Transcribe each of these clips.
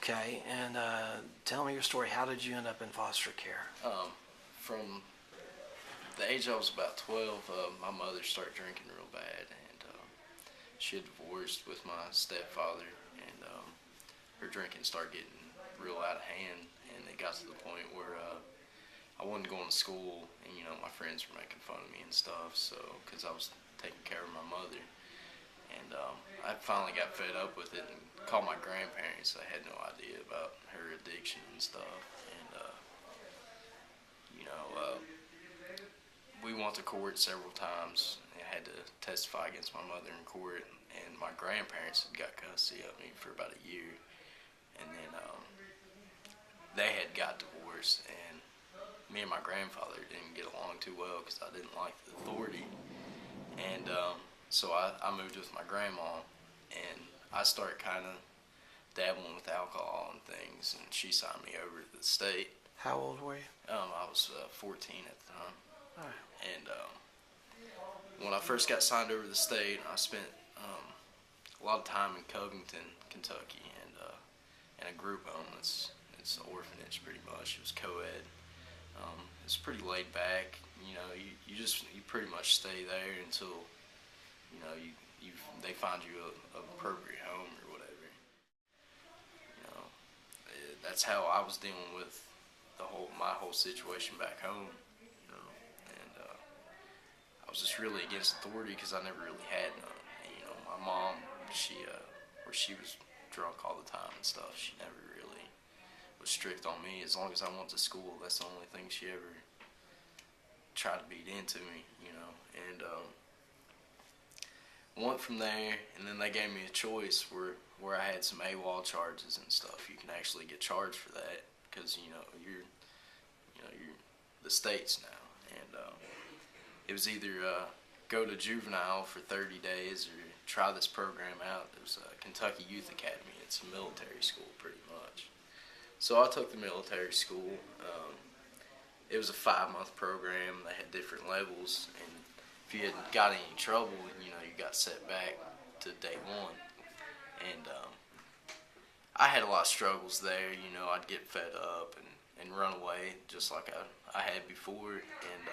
Okay, and tell me your story. How did you end up in foster care? From the age I was about 12, my mother started drinking real bad, and she had divorced with my stepfather, and her drinking started getting real out of hand, and it got to the point where I wasn't going to school, and my friends were making fun of me and stuff, so because I was taking care of my mother. And I finally got fed up with it and called my grandparents. I had no idea about her addiction and stuff. And, we went to court several times and had to testify against my mother in court. And my grandparents had got custody of me for about a year. And then they had got divorced. And me and my grandfather didn't get along too well because I didn't like the authority. And so I moved with my grandma, and I started kind of dabbling with alcohol and things, and she signed me over to the state. How old were you? I was 14 at the time. All right. And when I first got signed over to the state, I spent a lot of time in Covington, Kentucky, and in a group home. It's an orphanage pretty much. It was co-ed. It's pretty laid back. You pretty much stay there until they find you a appropriate home or whatever. That's how I was dealing with my whole situation back home. And I was just really against authority because I never really had none. And, my mom, where she was drunk all the time and stuff, she never really was strict on me. As long as I went to school, that's the only thing she ever tried to beat into me, and went from there. And then they gave me a choice where I had some AWOL charges and stuff. You can actually get charged for that because you're the states now, and it was either go to juvenile for 30 days or try this program out. It was Kentucky Youth Academy. It's a military school pretty much. So I took the military school. It was a 5-month program. They had different levels, and if you hadn't got any trouble, you got set back to day one. And I had a lot of struggles there. I'd get fed up and run away just like I had before. And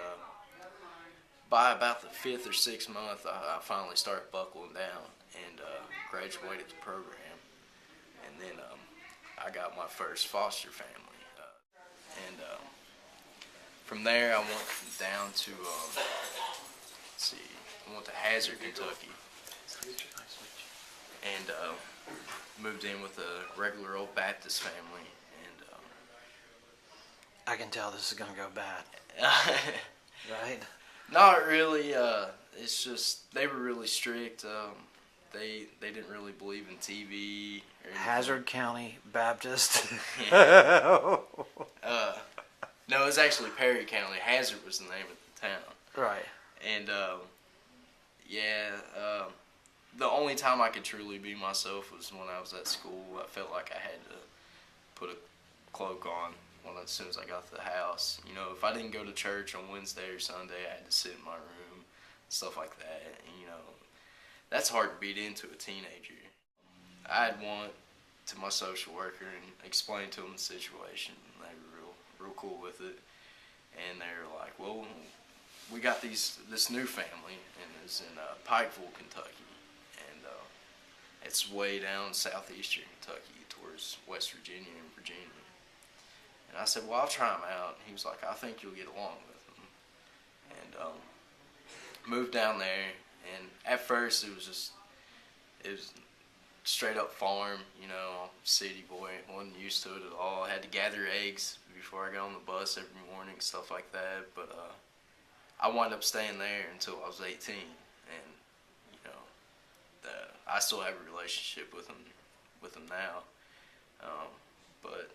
by about the 5th or 6th month, I finally started buckling down and graduated the program. And then I got my first foster family. From there, I went down to, I went to Hazard, Kentucky, and moved in with a regular old Baptist family. And I can tell this is going to go bad. Right? Not really. It's just they were really strict. They didn't really believe in TV. Or anything. Hazard County Baptist. No, it was actually Perry County. Hazard was the name of the town. Right. And the only time I could truly be myself was when I was at school. I felt like I had to put a cloak on as soon as I got to the house. If I didn't go to church on Wednesday or Sunday, I had to sit in my room, stuff like that. And, that's hard to beat into a teenager. I'd went to my social worker and explained to them the situation. They were real cool with it. And they were like, well, we got this new family, and it's in Pikeville, Kentucky. And it's way down southeastern Kentucky towards West Virginia and Virginia. And I said, well, I'll try them out. And he was like, I think you'll get along with them. And moved down there. And at first, it was straight up farm, city boy. Wasn't used to it at all. I had to gather eggs before I got on the bus every morning, stuff like that. But I wound up staying there until I was 18. And, I still have a relationship with them now. But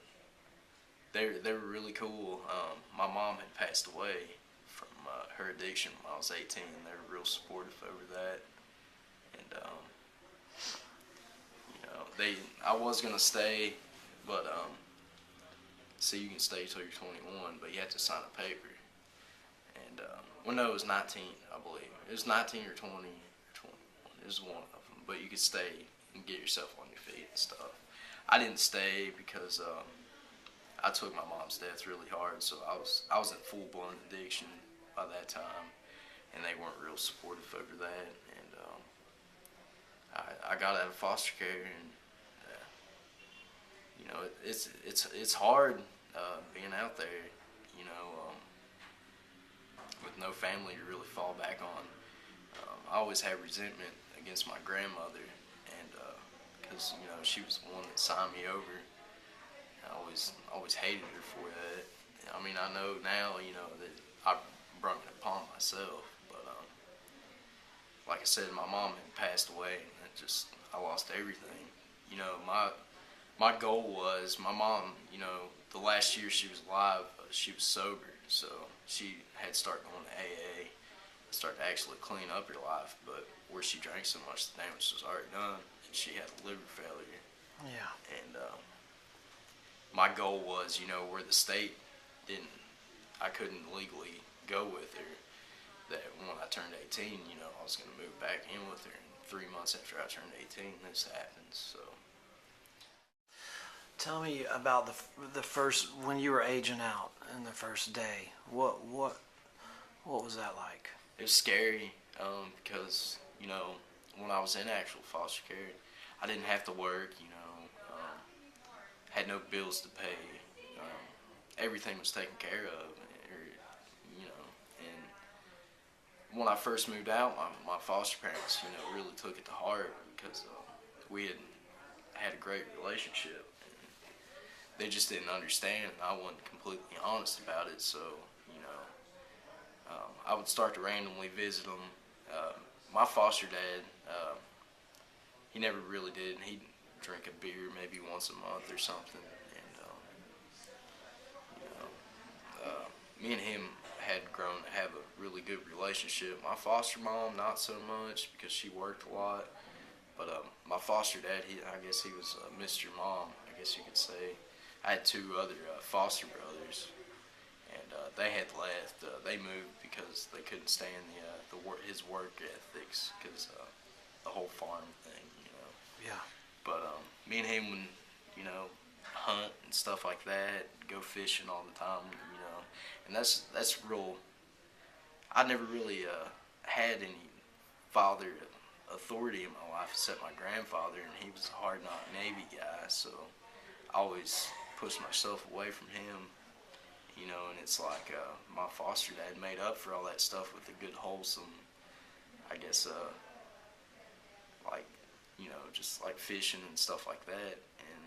they were really cool. My mom had passed away from her addiction when I was 18. They were real supportive over that. And I was gonna stay, but you can stay till you're 21, but you have to sign a paper. And no, it was 19, I believe. It was 19 or 20 or 21. It was one of them, but you could stay and get yourself on your feet and stuff. I didn't stay because I took my mom's death really hard, so I was in full blown addiction by that time, and they weren't real supportive over that. And I got out of foster care, and you know it's hard being out there, you know, with no family to really fall back on. I always had resentment against my grandmother, and because you know she was the one that signed me over. I always hated her for that. I mean, I know now, you know, that I brought it upon myself, but like I said, my mom had passed away, and I lost everything. You know, my goal was my mom. You know, the last year she was alive, she was sober, so she had started going to AA, started to actually clean up her life. But where she drank so much, the damage was already done, and she had liver failure. Yeah. And my goal was, you know, where the state I couldn't legally go with her, that when I turned 18, you know, I was going to move back in with her. And 3 months after I turned 18, this happened, so. Tell me about the first, when you were aging out and the first day. What was that like? It was scary because, you know, when I was in actual foster care, I didn't have to work, you know, had no bills to pay. Everything was taken care of, you know. And when I first moved out, my foster parents, you know, really took it to heart because we had a great relationship. And they just didn't understand, and I wasn't completely honest about it. So, you know, I would start to randomly visit them. My foster dad, he never really did. He'd drink a beer maybe once a month or something. And, you know, me and him had grown to have a really good relationship. My foster mom, not so much because she worked a lot. But my foster dad, I guess he was Mr. Mom, I guess you could say. I had two other foster brothers, and they had left. They moved because they couldn't stand his work ethics, because the whole farm thing, you know. Yeah. But me and him would, you know, hunt and stuff like that, go fishing all the time, you know. And that's real. I never really had any father authority in my life except my grandfather, and he was a hard-knock Navy guy, so I always pushed myself away from him, you know. And it's like my foster dad made up for all that stuff with a good, wholesome, I guess, like, you know, just like fishing and stuff like that. And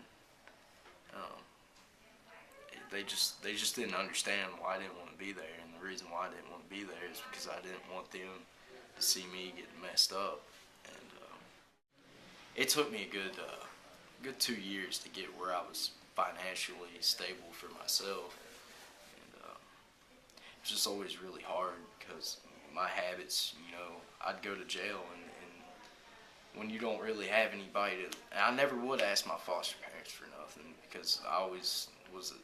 they just didn't understand why I didn't want to be there, and the reason why I didn't want to be there is because I didn't want them to see me getting messed up. And it took me a good 2 years to get where I was financially stable for myself. And it was just always really hard because my habits, you know, I'd go to jail, and when you don't really have anybody to, and I never would ask my foster parents for nothing because I always was,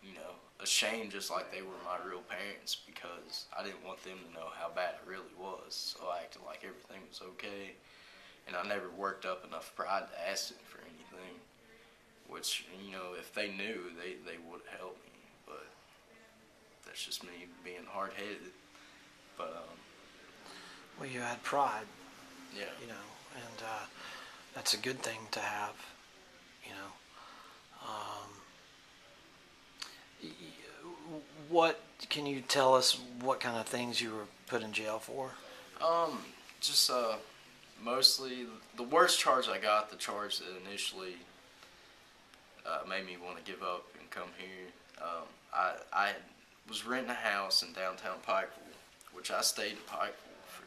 you know, ashamed, just like they were my real parents, because I didn't want them to know how bad it really was. So I acted like everything was okay, and I never worked up enough pride to ask them for anything, which, you know, if they knew, they would have helped me. But that's just me being hard-headed. But Well, you had pride, yeah. you know, and that's a good thing to have, you know. What can you tell us? What kind of things you were put in jail for? Just mostly the worst charge I got, the charge that initially made me want to give up and come here. I was renting a house in downtown Pikeville, which I stayed in Pikeville for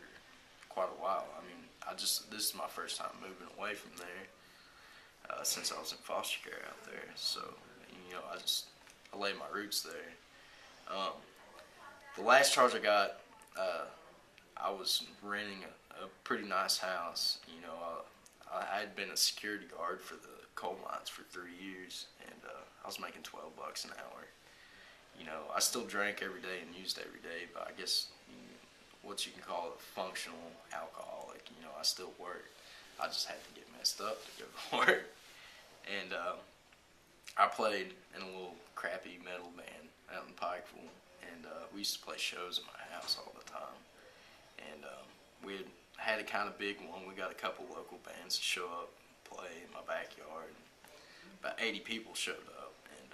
quite a while. I mean, this is my first time moving away from there since I was in foster care out there. So, you know, I laid my roots there. The last charge I got, I was renting a pretty nice house. You know, I had been a security guard for the coal mines for 3 years, and I was making $12 an hour. You know, I still drank every day and used every day, but I guess what you can call a functional alcoholic. You know, I still worked. I just had to get messed up to go to work. And I played in a little crappy metal band out in Pikeville, and we used to play shows at my house all the time. And we had a kind of big one. We got a couple local bands to show up, play in my backyard. About 80 people showed up, and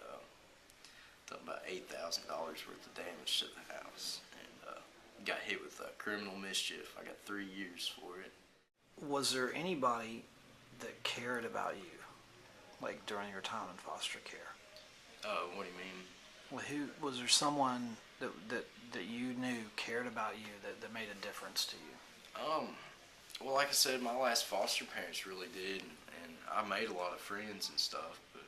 done about $8,000 worth of damage to the house. And got hit with criminal mischief. I got 3 years for it. Was there anybody that cared about you, like during your time in foster care? What do you mean? Well, who was there? Someone that you knew cared about you that made a difference to you? Well, like I said, my last foster parents really did, and I made a lot of friends and stuff. But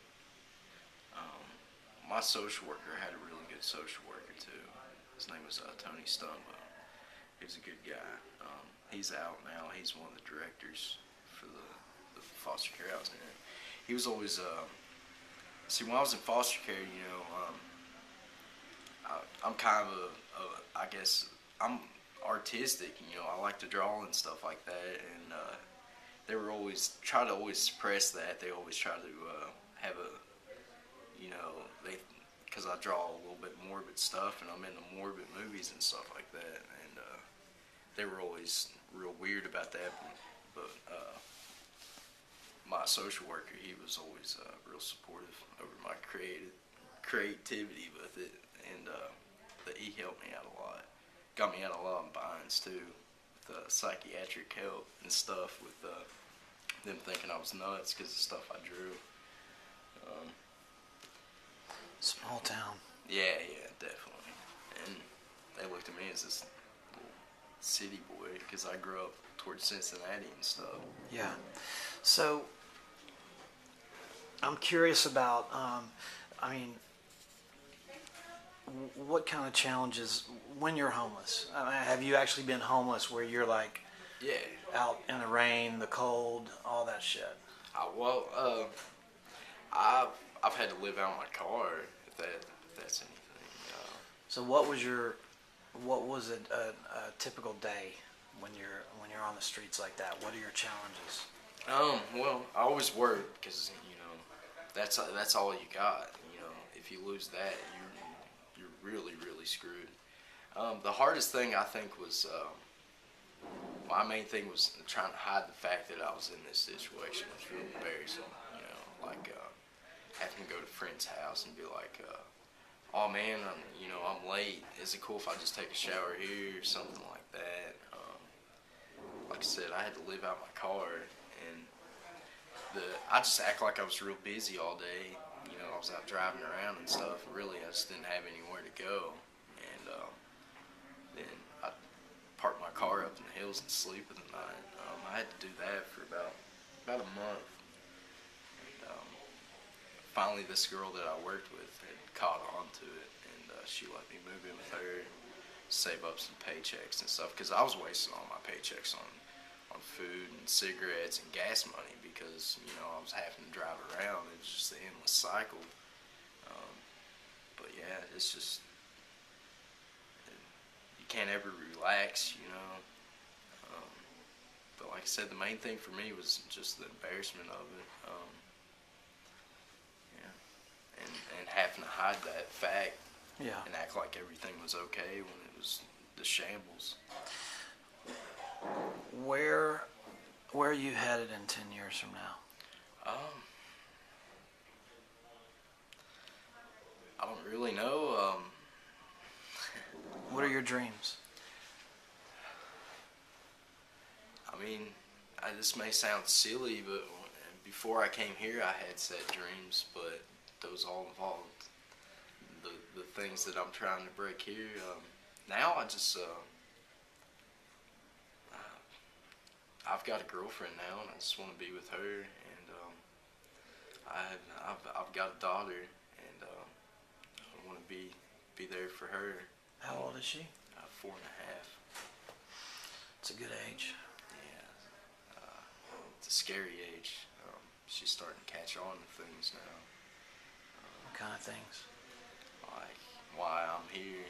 my social worker had a really good social worker too. His name was Tony Stumbo. He was a good guy. He's out now. He's one of the directors for the foster care I was in. He was always see, when I was in foster care, you know, I'm kind of I guess I'm artistic. You know, I like to draw and stuff like that, and they were always try to always suppress that. They always try to have a, you know, because I draw a little bit morbid stuff, and I'm into morbid movies and stuff like that, and they were always real weird about that. But my social worker, he was always real supportive over my creativity with it, and that he helped me out a lot. Got me out of a lot of binds too, with psychiatric help and stuff, with them thinking I was nuts because of the stuff I drew. Small town. Yeah, definitely. And they looked at me as this little city boy because I grew up towards Cincinnati and stuff. Yeah. So I'm curious about, I mean, what kind of challenges when you're homeless? I mean, have you actually been homeless where you're like, Yeah. out in the rain, the cold, all that shit? I've had to live out in my car, if that's anything. So what was a typical day when you're on the streets like that? What are your challenges? Well, I always work because, you know, that's all you got. You know, if you lose that, you're really, really screwed. The hardest thing I think was my main thing was trying to hide the fact that I was in this situation. It was really embarrassing. You know, like having to go to a friend's house and be like, "Oh man, I'm late. Is it cool if I just take a shower here?" or something like that. Like I said, I had to live out my car, and I just act like I was real busy all day. You know, I was out driving around and stuff. Really, I just didn't have anywhere to go, and then I parked my car up in the hills and sleep in the night. I had to do that for about a month. And, finally, this girl that I worked with had caught on to it, and she let me move in with her, save up some paychecks and stuff, because I was wasting all my paychecks on food and cigarettes and gas money because, you know, I was having to drive around. It was just an endless cycle. But yeah, it's just, you can't ever relax, you know. But like I said, the main thing for me was just the embarrassment of it. And having to hide that fact. Yeah. And act like everything was okay when it was the shambles. Where are you headed in 10 years from now? I don't really know. What are your dreams? I mean, this may sound silly, but before I came here, I had set dreams, but those all involved the things that I'm trying to break here. Now I just I've got a girlfriend now, and I just want to be with her, and I've got a daughter, and I want to be there for her. How old is she? 4.5. It's a good age. Yeah, it's a scary age. She's starting to catch on to things now. What kind of things? Like why I'm here,